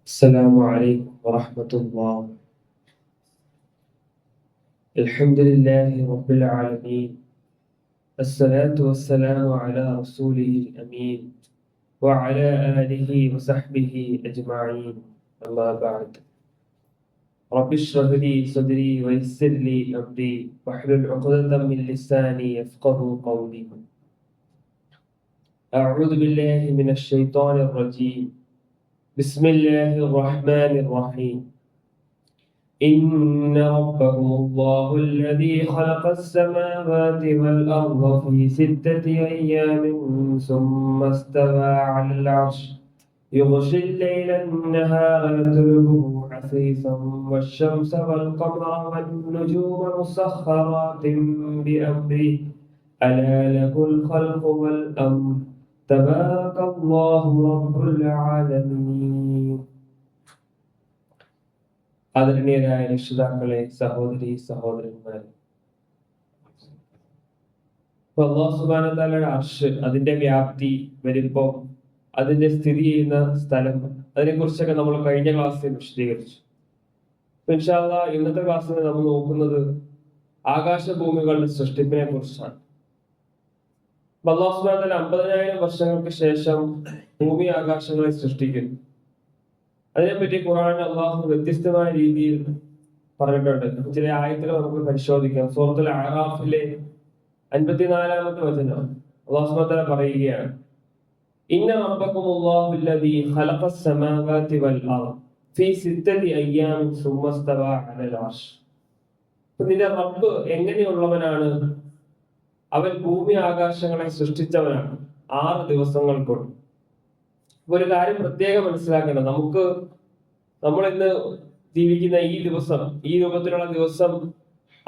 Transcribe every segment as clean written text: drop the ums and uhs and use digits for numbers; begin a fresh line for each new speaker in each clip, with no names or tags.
السلام عليكم ورحمة الله. الحمد لله رب العالمين. الصلاة والسلام على رسوله الأمين وعلى آله وصحبه أجمعين. أما بعد. رب اشرح لي صدري ويسر لي أمري واحلل عقدة من لساني يفقه قولي. أعوذ بالله من الشيطان الرجيم. بسم الله الرحمن الرحيم. إن ربكم الله الذي خلق السماوات والأرض في 6 أيام ثم استوى على العرش يغشي الليل النهار يطلبه حثيثا والشمس والقمر والنجوم مسخرات بأمره ألا له الخلق والأمر تبارك الله رب العالمين. ആദരണീയരായ രക്ഷിതാക്കളെ, സഹോദരി സഹോദരന്മാരെ, അല്ലാഹു സുബ്ഹാനഹു വ തആലയുടെ അർശ്, അതിന്റെ വ്യാപ്തി, വലിപ്പം, അതിന്റെ സ്ഥിതി ചെയ്യുന്ന സ്ഥലം, അതിനെ കുറിച്ചൊക്കെ നമ്മൾ കഴിഞ്ഞ ക്ലാസ്സിൽ വിശദീകരിച്ചു. ഇൻഷാ അല്ലാഹ് ഇന്നത്തെ ക്ലാസ്സിൽ നമ്മൾ നോക്കുന്നത് ആകാശഭൂമികളുടെ സൃഷ്ടിപ്പിനെ കുറിച്ചാണ്. അല്ലാഹു സുബ്ഹാനഹു വ തആല 50,000 വർഷങ്ങൾക്ക് ശേഷം ഭൂമി ആകാശങ്ങളെ സൃഷ്ടിക്കുന്നു. അതിനെപ്പറ്റി ഖുർആനിൽ അല്ലാഹു വ്യത്യസ്തമായ രീതിയിൽ പറഞ്ഞിട്ടുണ്ട്. ചില ആയത്തുകൾ നമുക്ക് പരിശോധിക്കാം. സൂറത്തുൽ അഅറാഫിലെ 54-ാമത്തെ വചനം അല്ലാഹു സുബ്ഹാനഹു വ തആല പറയുകയാണ്, ഇന്ന റബ്ബകുമുല്ലാഹുല്ലദീ ഖലഖസ് സമാവാതി വൽ അർദ് ഫീ 6 അയ്യാമിൻ സുമ്മ ഇസ്തവാ അലൽ അർശ്. നിന്റെ റബ്ബ് എങ്ങനെയുള്ളവനാണ്? അവൻ ഭൂമി ആകാശങ്ങളെ സൃഷ്ടിച്ചവനാണ് 6 ദിവസങ്ങൾ കൊണ്ട്. ഒരു കാര്യം പ്രത്യേകം മനസ്സിലാക്കേണ്ടത്, നമ്മൾ ഇന്ന് ജീവിക്കുന്ന ഈ ദിവസം, ഈ രൂപത്തിലുള്ള ദിവസം,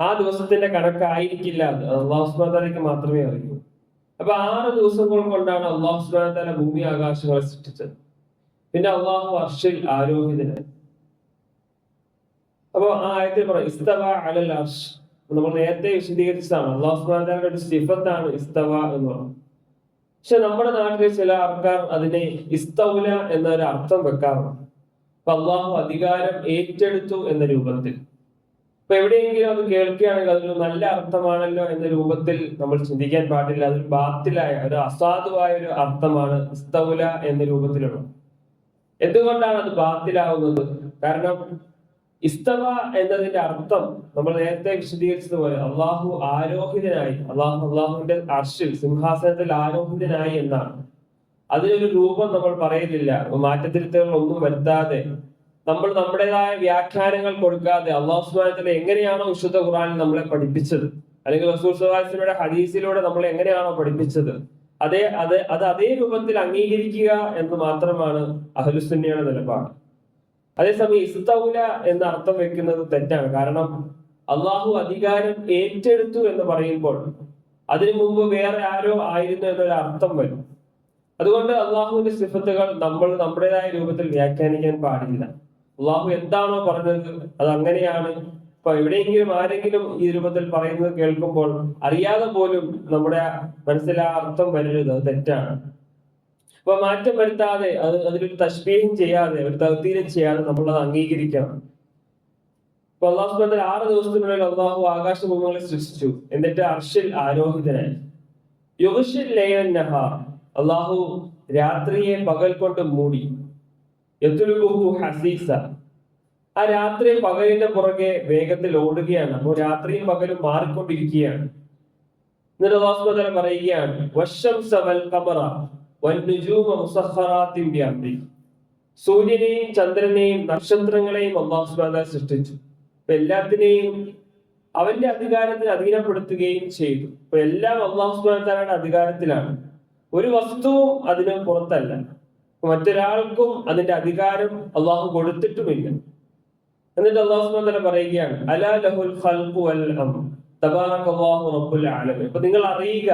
ആ ദിവസത്തിന്റെ കണക്കായിരിക്കില്ല. അല്ലാഹു സുബ്ഹാനഹു വ തആലയ്ക്ക് മാത്രമേ അറിയൂ. അപ്പൊ 6 ദിവസങ്ങൾ കൊണ്ടാണ് അല്ലാഹു സുബ്ഹാനഹു വ തആല ഭൂമി ആകാശങ്ങളെ സൃഷ്ടിച്ചത്. പിന്നെ അല്ലാഹു അർശിൽ ആരോഹിതനായി. അപ്പൊ ആ ആയത്തിൽ പറയും ഇസ്തവ അലൽ അർശ്. നമ്മൾ നേരത്തെ വിശദീകരിച്ചതാണ്. അല്ലാഹു സുബ്ഹാനഹു വ തആലയുടെ ഒരു സിഫത്താണ് ഇസ്തവ എന്ന് പറയുന്നത്. പക്ഷെ നമ്മുടെ നാട്ടിലെ ചില ആൾക്കാർ അതിനെ ഇസ്തൗല എന്നൊരു അർത്ഥം വെക്കാറുണ്ട്. അപ്പൊ അള്ളാഹു അധികാരം ഏറ്റെടുത്തു എന്ന രൂപത്തിൽ. അപ്പൊ എവിടെയെങ്കിലും അത് കേൾക്കുകയാണെങ്കിൽ അതൊരു നല്ല അർത്ഥമാണല്ലോ എന്ന രൂപത്തിൽ നമ്മൾ ചിന്തിക്കാൻ പാടില്ല. അതൊരു ബാത്തിലായ, ഒരു അസാധുവായ ഒരു അർത്ഥമാണ് ഇസ്തൗല എന്ന രൂപത്തിലുള്ളത്. എന്തുകൊണ്ടാണ് അത് ബാത്തിലാവുന്നത്? കാരണം ഇസ്തവ എന്നതിന്റെ അർത്ഥം നമ്മൾ നേരത്തെ വിശദീകരിച്ചതുപോലെ അള്ളാഹു ആരോഹിതനായി, അള്ളാഹുവിന്റെ അർശിൽ, സിംഹാസനത്തിൽ ആരോഹിതനായി എന്നാണ്. അതിനൊരു രൂപം നമ്മൾ പറയുന്നില്ല. മാറ്റത്തിരുത്തലുകൾ ഒന്നും വരുത്താതെ, നമ്മൾ നമ്മുടേതായ വ്യാഖ്യാനങ്ങൾ കൊടുക്കാതെ അല്ലാഹു സുബ്ഹാനഹു വ തആല എങ്ങനെയാണോ വിശുദ്ധ ഖുർആനിൽ നമ്മളെ പഠിപ്പിച്ചത്, അല്ലെങ്കിൽ റസൂൽ സ്വല്ലല്ലാഹു അലൈഹി വസല്ലമയുടെ ഹദീസിലൂടെ നമ്മളെ എങ്ങനെയാണോ പഠിപ്പിച്ചത്, അതേ രൂപത്തിൽ അംഗീകരിക്കുക എന്ന് മാത്രമാണ് അഹ്ലുസുന്നയുടെ നിലപാട്. അതേസമയം ഇസ്തൗല എന്ന അർത്ഥം വെക്കുന്നത് തെറ്റാണ്. കാരണം അള്ളാഹു അധികാരം ഏറ്റെടുത്തു എന്ന് പറയുമ്പോൾ അതിനു മുമ്പ് വേറെ ആരോ ആയിരുന്നു എന്നൊരു അർത്ഥം വരും. അതുകൊണ്ട് അള്ളാഹുവിന്റെ സിഫത്തുകൾ നമ്മൾ നമ്മുടേതായ രൂപത്തിൽ വ്യാഖ്യാനിക്കാൻ പാടില്ല. അള്ളാഹു എന്താണോ പറഞ്ഞത് അത് അങ്ങനെയാണ്. ഇപ്പൊ എവിടെയെങ്കിലും ആരെങ്കിലും ഈ രൂപത്തിൽ പറയുന്നത് കേൾക്കുമ്പോൾ അറിയാതെ പോലും നമ്മുടെ മനസ്സിൽ ആ അർത്ഥം വരരുത്. അത് തെറ്റാണ്. അപ്പൊ മാറ്റം വരുത്താതെ, അതിലൊരു തശ്ബീഹും ചെയ്യാതെ, ഒരു തഅ്തീലും ചെയ്യാതെ നമ്മൾ അത് അംഗീകരിക്കണം. അപ്പൊ അല്ലാഹു സുബ്ഹാനഹു വ തആല 6 ദിവസത്തിനുള്ളിൽ അള്ളാഹു ആകാശഭൂമികളെ സൃഷ്ടിച്ചു. എന്നിട്ട് അർശിൽ ആരോഹിതനായി. യുഗ്ശിൽ ലൈലൻ നഹാർ, അള്ളാഹു രാത്രിയെ പകൽ കൊണ്ട് മൂടി. യത്ലുബുഹു ഹസീസ, ആ രാത്രി പകലിന്റെ പുറകെ വേഗത്തിൽ ഓടുകയാണ്. അപ്പോൾ രാത്രിയും പകലും മാറിക്കൊണ്ടിരിക്കുകയാണ്. എന്നിട്ട് അല്ലാഹു സുബ്ഹാനഹു വ തആല പറയുകയാണ്, വശംസ വൽ ഖമറ വന്നുജൂമ മുസഖറാത്തിൻ ബിഅംരി. സൂര്യനെയും ചന്ദ്രനെയും നക്ഷത്രങ്ങളെയും അല്ലാഹു സുബ്ഹാനഹു വ തആല സൃഷ്ടിച്ചു. അപ്പൊ എല്ലാത്തിനെയും അവന്റെ അധികാരത്തിന് അധീനപ്പെടുത്തുകയും ചെയ്തു. അപ്പൊ എല്ലാം അല്ലാഹു സുബ്ഹാനഹു വ തആലയുടെ അധികാരത്തിലാണ്. ഒരു വസ്തുവും അതിന് പുറത്തല്ല. മറ്റൊരാൾക്കും അതിന്റെ അധികാരം അള്ളാഹു കൊടുത്തിട്ടുമില്ല. എന്നിട്ട് അല്ലാഹു സുബ്ഹാനഹു വ തആല പറയുകയാണ്, അലാ ലഹുൽ ഖൽഖു വൽ അംർ തബാറകല്ലാഹു റബ്ബുൽ ആലമീൻ. അപ്പൊ നിങ്ങൾ അറിയുക,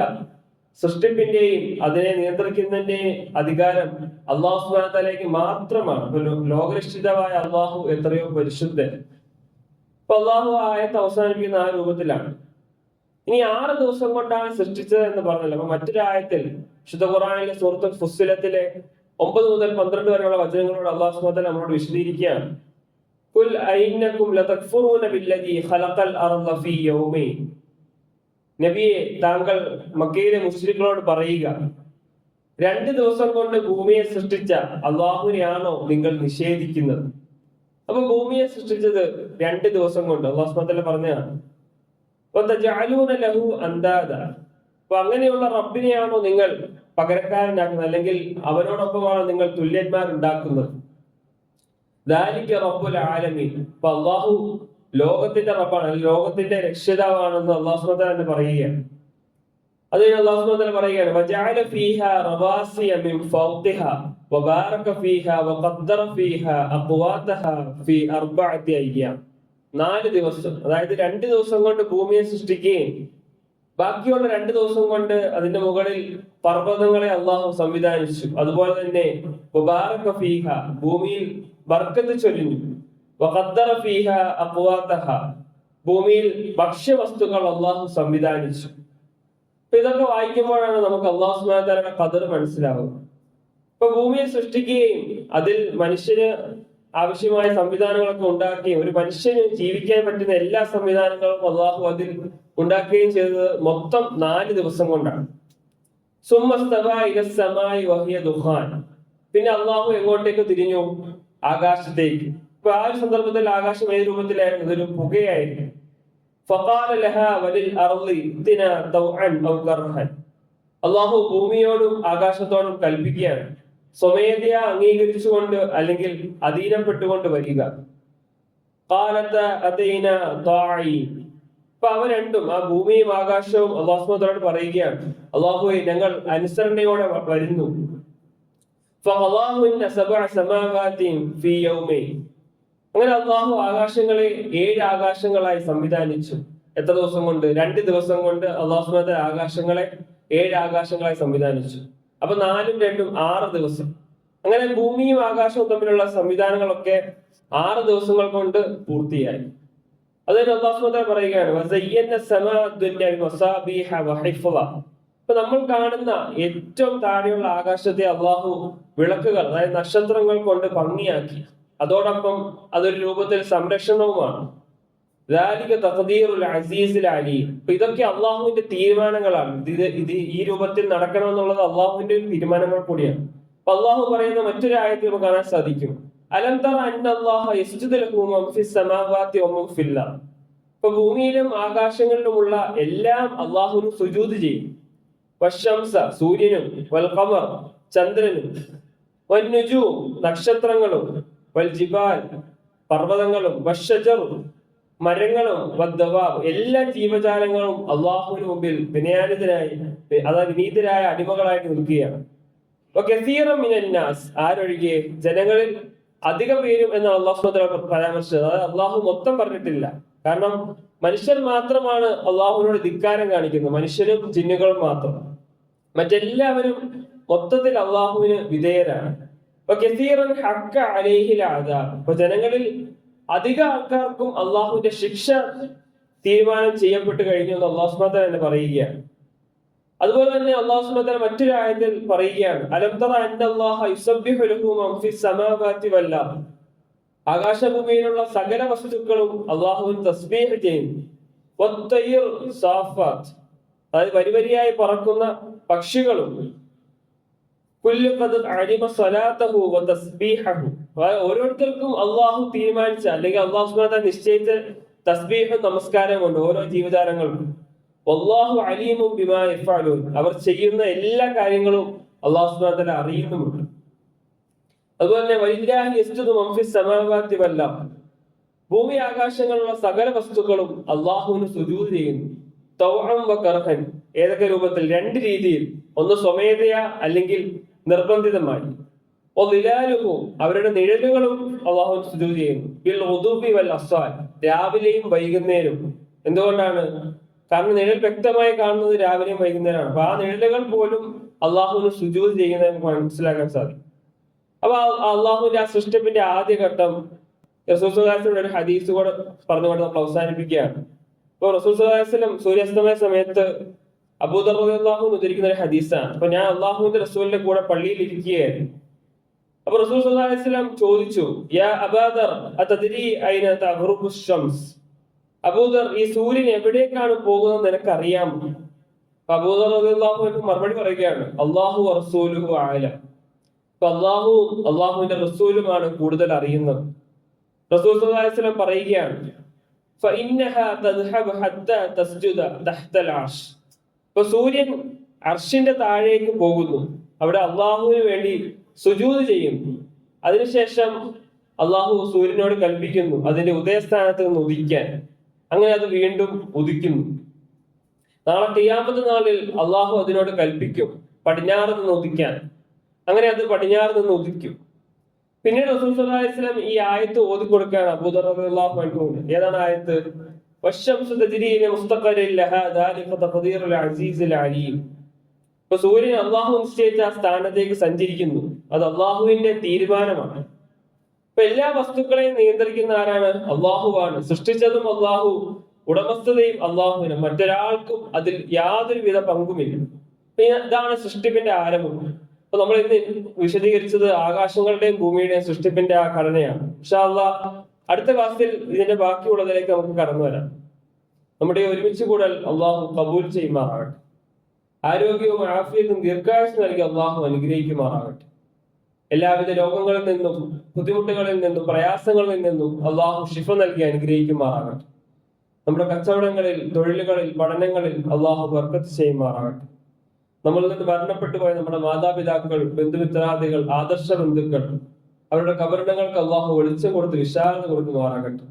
സൃഷ്ടിപ്പിന്റെയും അതിനെ നിയന്ത്രിക്കുന്നതിന്റെയും അധികാരം അല്ലാഹു സുബ്ഹാനഹു വ തആലയ്ക്ക് മാത്രമാണ്. ലോകരക്ഷിതാവായ അള്ളാഹു എത്രയോ പരിശുദ്ധൻ. അപ്പൊ അള്ളാഹു ആയത്ത് അവസാനിപ്പിക്കുന്ന ആ രൂപത്തിലാണ്. ഇനി 6 ദിവസം കൊണ്ടാണ് സൃഷ്ടിച്ചത് എന്ന് പറഞ്ഞല്ലോ. അപ്പൊ മറ്റൊരു ആയത്തിൽ വിശുദ്ധ ഖുർആനിലെ സൂറത്തുൽ ഫുസ്സിലത്തിലെ 9 മുതൽ 12 വരെയുള്ള വചനങ്ങളോട് അല്ലാഹു സുബ്ഹാനഹു വ തആല നമ്മളോട് വിശദീകരിക്കുകയാണ്. ഖുൽ അഇന്നകും ലതക്ഫുറൂന ബില്ലദീ ഖലഖൽ അർള ഫീ യൗമൈൻ. നബിയെ, താങ്കൾ മക്കയിലെ മുശ്രിക്കുകളോട് പറയുക, 2 ദിവസം കൊണ്ട് ഭൂമിയെ സൃഷ്ടിച്ച അള്ളാഹുവിനെയാണോ നിങ്ങൾ നിഷേധിക്കുന്നത്? അപ്പൊ ഭൂമിയെ സൃഷ്ടിച്ചത് 2 ദിവസം കൊണ്ട് അല്ലാഹു സുബ്ഹാനഹു വ തആല പറഞ്ഞതാണ്. വതജഅലൂന ലഹു അൻദാദ. അപ്പൊ അങ്ങനെയുള്ള റബ്ബിനെയാണോ നിങ്ങൾ പകരക്കാരനാക്കുന്നത്, അല്ലെങ്കിൽ അവനോടൊപ്പമാണോ നിങ്ങൾ തുല്യന്മാരുണ്ടാക്കുന്നത്? ദാലിക റബ്ബുൽ ആലമീൻ. അപ്പൊ അള്ളാഹു ലോകത്തിന്റെ റബ്ബാണ്, ലോകത്തിന്റെ രക്ഷിതാവാണെന്ന് അല്ലാഹു സുബ്ഹാനഹു വ തആല പറയുകയാണ്. അത് അല്ലാഹു സുബ്ഹാനഹു വ തആല പറയുകയാണ്, വജഅല ഫീഹാ റവാസിയ മിൻ ഫൗഖിഹാ വബാറക ഫീഹാ വഖദ്ദറ ഫീഹാ അഖ്വാതഹാ ഫീ 4 അയ്യാം. 4 ദിവസം, അതായത് 2 ദിവസം കൊണ്ട് ഭൂമിയെ സൃഷ്ടിക്കുകയും ബാക്കിയുള്ള 2 ദിവസം കൊണ്ട് അതിന്റെ മുകളിൽ പർവ്വതങ്ങളെ അള്ളാഹു സംവിധാനിച്ചു. അതുപോലെ തന്നെ വബാറക ഫീഹാ, ഭൂമിയിൽ ബർക്കത്ത് ചൊരിഞ്ഞു. വഖദ്ദറ ഫീഹാ അഖ്വാതഹാ, ഭൂമിയിൽ ഭക്ഷ്യവസ്തുക്കൾ അള്ളാഹു സംവിധാനിച്ചു. അപ്പൊ ഇതൊക്കെ വായിക്കുമ്പോഴാണ് നമുക്ക് അല്ലാഹു സുബ്ഹാനഹു വ തആലയുടെ ഖദർ മനസ്സിലാവുന്നത്. ഇപ്പൊ ഭൂമിയെ സൃഷ്ടിക്കുകയും അതിൽ മനുഷ്യന് ആവശ്യമായ സംവിധാനങ്ങളൊക്കെ ഉണ്ടാക്കുകയും ഒരു മനുഷ്യന് ജീവിക്കാൻ പറ്റുന്ന എല്ലാ സംവിധാനങ്ങളും അള്ളാഹു അതിൽ ഉണ്ടാക്കുകയും ചെയ്തത് മൊത്തം 4 ദിവസം കൊണ്ടാണ്. സുമ്മസ്തവാ ഇലസ് സമായി വഹിയ ദുഖാൻ. പിന്നെ അള്ളാഹു എങ്ങോട്ടേക്ക് തിരിഞ്ഞു? ആകാശത്തേക്ക്. ഇപ്പൊ ആ ഒരു സന്ദർഭത്തിൽ ആകാശം ഏത് രൂപത്തിലായിരുന്നു? ഇതൊരു പുകയായിരുന്നു. ഫഖാല ലഹാ വലിൽ അർളി ഇത്തിനാ തൗഅൻ ഔ കർഹൻ. അള്ളാഹു ഭൂമിയോടും ആകാശത്തോടും കൽപ്പിക്കുകയാണ്, സ്വമേധയാ അംഗീകരിച്ചുകൊണ്ട് അല്ലെങ്കിൽ അധീനപ്പെട്ടുകൊണ്ട് വരിക. ഖാലത അതൈന ത്വാഈൻ. അപ്പൊ അവ രണ്ടും, ആ ഭൂമിയും ആകാശവും അല്ലാഹു സുബ്ഹാനഹു വ തആലയോട് പറയുകയാണ്, അള്ളാഹുവേ, ഞങ്ങൾ അനുസരണയോടെ വരുന്നു. ഫഖളാഹുന്ന സബഅ സമാവാതിൻ ഫീ യൗമൈൻ. അങ്ങനെ അള്ളാഹു ആകാശങ്ങളെ 7 ആകാശങ്ങളായി സംവിധാനിച്ചു. എത്ര ദിവസം കൊണ്ട്? 2 ദിവസം കൊണ്ട് അല്ലാഹു സുബ്ഹാനഹു വ തആല ആകാശങ്ങളെ 7 ആകാശങ്ങളായി സംവിധാനിച്ചു. അപ്പൊ 4ഉം 2ഉം 6 ദിവസം. അങ്ങനെ ഭൂമിയും ആകാശവും തമ്മിലുള്ള സംവിധാനങ്ങളൊക്കെ 6 ദിവസങ്ങൾ കൊണ്ട് പൂർത്തിയായി. അതായത് അല്ലാഹു സുബ്ഹാനഹു വ തആല പറയുകയാണ്, വസയ്യന സമാഅ ദുനിയ ബിമസാബീഹ വഹിഫ്ള. ഇപ്പൊ നമ്മൾ കാണുന്ന ഏറ്റവും താഴെയുള്ള ആകാശത്തെ അള്ളാഹു വിളക്കുകൾ, അതായത് നക്ഷത്രങ്ങൾ കൊണ്ട് ഭംഗിയാക്കി. അതോടൊപ്പം അതൊരു രൂപത്തിൽ സംരക്ഷണവുമാണ്. ഇതൊക്കെ അള്ളാഹുവിന്റെ തീരുമാനങ്ങളാണ്. ഇത് ഈ രൂപത്തിൽ നടക്കണമെന്നുള്ളത് അള്ളാഹുവിന്റെ തീരുമാനങ്ങൾ കൂടിയാണ്. അപ്പൊ അള്ളാഹു പറയുന്ന മറ്റൊരു ആയത്തിൽ നമുക്ക് കാണാൻ സാധിക്കും, അലം തറ അന്നല്ലാഹ യസ്ജുദു ലഹു മൻ ഫിസ് സമാവാതി വമൻ ഫിൽ അർദ്. ഇപ്പൊ ഭൂമിയിലും ആകാശങ്ങളിലുമുള്ള എല്ലാം അള്ളാഹുവിന് സുജൂദ് ചെയ്യും. വശംസ, സൂര്യനും, വൽ ഖമർ, ചന്ദ്രനും, വന്നുജൂം, നക്ഷത്രങ്ങളും, വൽ ജിബാൽ, പർവ്വതങ്ങളും, വശജർ, മരങ്ങളും, വദ്ദവാബ്, എല്ലാ ജീവജാലങ്ങളും അള്ളാഹുവിന് മുമ്പിൽ വിനീതരായ അടിമകളായിട്ട് നിൽക്കുകയാണ്. ആരൊഴികെ? ജനങ്ങളിൽ അധിക പേരും എന്നാണ് അല്ലാഹു സുബ്ഹാനഹു വ തആല പരാമർശിച്ചത്. അതായത് അള്ളാഹു മൊത്തം പറഞ്ഞിട്ടില്ല. കാരണം മനുഷ്യർ മാത്രമാണ് അള്ളാഹുവിനോട് ധിക്കാരം കാണിക്കുന്നത്, മനുഷ്യരും ജിന്നുകളും മാത്രം. മറ്റെല്ലാവരും മൊത്തത്തിൽ അള്ളാഹുവിന് വിധേയരാണ്. അപ്പൊ ജനങ്ങളിൽ അധിക ആൾക്കാർക്കും അള്ളാഹുവിന്റെ ശിക്ഷ തീരുമാനം ചെയ്യപ്പെട്ട് കഴിഞ്ഞു എന്ന് അല്ലാഹു സുബ്ഹാനഹു വ തആല പറയുകയാണ്. അതുപോലെ തന്നെ അല്ലാഹു സുബ്ഹാനഹു വ തആല മറ്റൊരു ആയത്തിൽ പറയുകയാണ്, അലം തറ അന്നല്ലാഹ യുസബ്ബിഹു ലഹു മൻ ഫിസ് സമാവാതി വൽ അർദ്. ആകാശഭൂമിയിലുള്ള സകല വസ്തുക്കളും അള്ളാഹുവിന് തസ്ബീഹ് ചെയ്യുന്നു. വത്തയ്ർ സാഫാത്ത്, അതായത് വരിവരിയായി പറക്കുന്ന പക്ഷികളും. കുല്ലു ഖദ് അലിമ സ്വലാതഹു വ തസ്ബീഹഹു. ഓരോരുത്തർക്കും അള്ളാഹു തീരുമാനിച്ച അല്ലെങ്കിൽ അല്ലാഹു സുബ്ഹാനഹു വ തആല നിശ്ചയിച്ച തസ്ബീഹും നമസ്കാരമുണ്ട് ഓരോ ജീവജാലങ്ങൾക്കും. വല്ലാഹു അലീമും ബിമാ യഫ്അലൂൻ. അവർ ചെയ്യുന്ന എല്ലാ കാര്യങ്ങളും അല്ലാഹു സുബ്ഹാനഹു വ തആല അറിയുന്നുമുണ്ട്. അതുപോലെ തന്നെ വലില്ലാഹി യസ്ജുദു മൻ ഫിസ് സമാവാതി വൽ അർദ്. ഭൂമി ആകാശങ്ങളിലുള്ള സകല വസ്തുക്കളും അള്ളാഹുവിന് സുജൂദ് ചെയ്യുന്നു. തൗഅൻ വ കർഹൻ. ഏതൊക്കെ രൂപത്തിൽ? 2 രീതിയിൽ. ഒന്ന് സ്വമേധയാ അല്ലെങ്കിൽ നിർബന്ധിതമായി. വളിലാലുഹു, അവരുടെ നിഴലുകളും അള്ളാഹുവിന് സുജൂദ് ചെയ്യുന്നു. ബിൽ ഗുദൂബി വൽ അസ്വാൽ, രാവിലെയും വൈകുന്നേരവും. എന്തുകൊണ്ടാണ്? കാരണം നിഴൽ വ്യക്തമായി കാണുന്നത് രാവിലെയും വൈകുന്നേരമാണ്. അപ്പൊ ആ നിഴലുകൾ പോലും അള്ളാഹുവിന് സുജൂദ് ചെയ്യുന്നത് നമുക്ക് മനസ്സിലാക്കാൻ സാധിക്കും. അപ്പൊ അള്ളാഹുവിന്റെ ആ സൃഷ്ടിപ്പിന്റെ ആദ്യഘട്ടം റസൂൽ സ്വല്ലല്ലാഹു അലൈഹി വസല്ലം ഒരു ഹദീസ് കൂടെ പറഞ്ഞുകൊണ്ട് നമ്മൾ അവസാനിപ്പിക്കുകയാണ്. ഇപ്പൊ റസൂൽ സ്വല്ലല്ലാഹു അലൈഹി വസല്ലം സൂര്യാസ്തമയ സമയത്ത് അബൂദർ റളിയല്ലാഹു അൻഹു ഉദ്ധരിക്കുന്ന ഒരു ഹദീസാണ്. അപ്പൊ ഞാൻ അള്ളാഹുവിന്റെ റസൂലിന്റെ കൂടെ പള്ളിയിൽ ഇരിക്കുകയായിരുന്നു. അപ്പൊ റസൂൽ സല്ലല്ലാഹു അലൈഹി വസല്ലം ചോദിച്ചു, യാ അബൂദർ അതദ്രി ഐന തഗ്റുബു ശംസ്, അബൂദർ ഈ സൂര്യൻ എവിടേക്കാണ് പോകുന്നത് നിനക്കറിയാമോ? അബൂദർ റളിയല്ലാഹു അൻഹു മറുപടി പറയുകയാണ്, അല്ലാഹു വറസൂലുഹു അഅലം. അപ്പൊ അള്ളാഹുവിന്റെ റസൂലുമാണ് കൂടുതൽ അറിയുന്നത്. റസൂൽ സല്ലല്ലാഹു അലൈഹി വസല്ലം പറയുകയാണ്, ഫഇന്നഹാ തദ്ഹബു ഹത്താ തസ്ജുദ തഹ്തൽ അർശ്. അപ്പൊ സൂര്യൻ അർശിന്റെ താഴേക്ക് പോകുന്നു, അവിടെ അള്ളാഹുവിന് വേണ്ടി സുജൂദ് ചെയ്യുന്നു. അതിനുശേഷം അള്ളാഹു സൂര്യനോട് കൽപ്പിക്കുന്നു അതിന്റെ ഉദയസ്ഥാനത്ത് നിന്ന് ഉദിക്കാൻ. അങ്ങനെ അത് വീണ്ടും ഉദിക്കുന്നു. നാളെ ഖിയാമത്ത് നാളിൽ അള്ളാഹു അതിനോട് കൽപ്പിക്കും പടിഞ്ഞാറ് നിന്ന് ഉദിക്കാൻ. അങ്ങനെ അത് പടിഞ്ഞാറ് നിന്ന് ഉദിക്കും. പിന്നീട് റസൂൽ സല്ലല്ലാഹു അലൈഹി വസല്ലം ഈ ആയത്ത് ഓതിക്കൊടുക്കുകയാണ് അബൂദർ റളിയല്ലാഹു അൻഹു. ഏതാണ് ആയത്ത്? വശംസു തജ്രീ ലിമുസ്തഖറിൻ ലഹാ ദാലിക തഖ്ദീറുൽ അസീസിൽ അലീം. ഇപ്പൊ സൂര്യൻ അള്ളാഹു നിശ്ചയിച്ച ആ സ്ഥാനത്തേക്ക് സഞ്ചരിക്കുന്നു. അത് അള്ളാഹുവിന്റെ തീരുമാനമാണ്. ഇപ്പൊ എല്ലാ വസ്തുക്കളെയും നിയന്ത്രിക്കുന്ന ആരാണ്? അള്ളാഹുവാണ്. സൃഷ്ടിച്ചതും അള്ളാഹു, ഉടമസ്ഥതയും അള്ളാഹുവിന്, മറ്റൊരാൾക്കും അതിൽ യാതൊരുവിധ പങ്കുമില്ല. ഇതാണ് സൃഷ്ടിപ്പിന്റെ ആരംഭം. അപ്പൊ നമ്മൾ ഇന്ന് വിശദീകരിച്ചത് ആകാശങ്ങളുടെയും ഭൂമിയുടെയും സൃഷ്ടിപ്പിന്റെ ആ ഘടനയാണ്. ഇൻഷാ അല്ലാഹ് അടുത്ത ക്ലാസ്സിൽ ഇതിന്റെ ബാക്കിയുള്ളതിലേക്ക് നമുക്ക് കടന്നു വരാം. നമ്മുടെ ഒരുമിച്ച് കൂടൽ അള്ളാഹു കബൂൽ ചെയ്യുമാറാകട്ടെ. ആരോഗ്യവും ആഫിയത്തും ദീർഘായുസ്സും നൽകി അള്ളാഹു അനുഗ്രഹിക്കുമാറാകട്ടെ. എല്ലാവിധ രോഗങ്ങളിൽ നിന്നും ബുദ്ധിമുട്ടുകളിൽ നിന്നും പ്രയാസങ്ങളിൽ നിന്നും അള്ളാഹു ശിഫ നൽകി അനുഗ്രഹിക്കുമാറാകട്ടെ. നമ്മുടെ കച്ചവടങ്ങളിൽ, തൊഴിലുകളിൽ, പഠനങ്ങളിൽ അള്ളാഹു ബർക്കത്ത് ചെയ്യുമാറാകട്ടെ. നമ്മളിൽ നിന്ന് മരണപ്പെട്ടു പോയ നമ്മുടെ മാതാപിതാക്കൾ, ബന്ധുമിത്രാദികൾ, ആദർശ ബന്ധുക്കൾ, അവരുടെ കബറിടങ്ങൾക്ക് അള്ളാഹു വെളിച്ചം കൊടുത്ത് വിശാലത കൊടുക്കുമാറാകട്ടെ.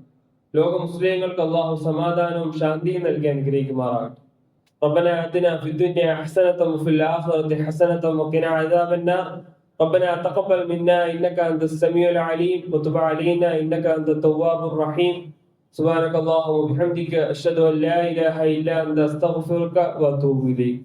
ലോക മുസ്ലിങ്ങൾക്ക് അള്ളാഹു സമാധാനവും ശാന്തിയും നൽകി അനുഗ്രഹിക്കുമാറാകട്ടെ. ربنا آتنا في الدنيا حسنة وفي الآخرة حسنة وقنا عذاب النار. ربنا تقبل منا إنك أنت السميع العليم وتب علينا إنك أنت التواب الرحيم. سبحانك اللهم وبحمدك أشهد أن لا إله إلا أنت أستغفرك وأتوب إليك.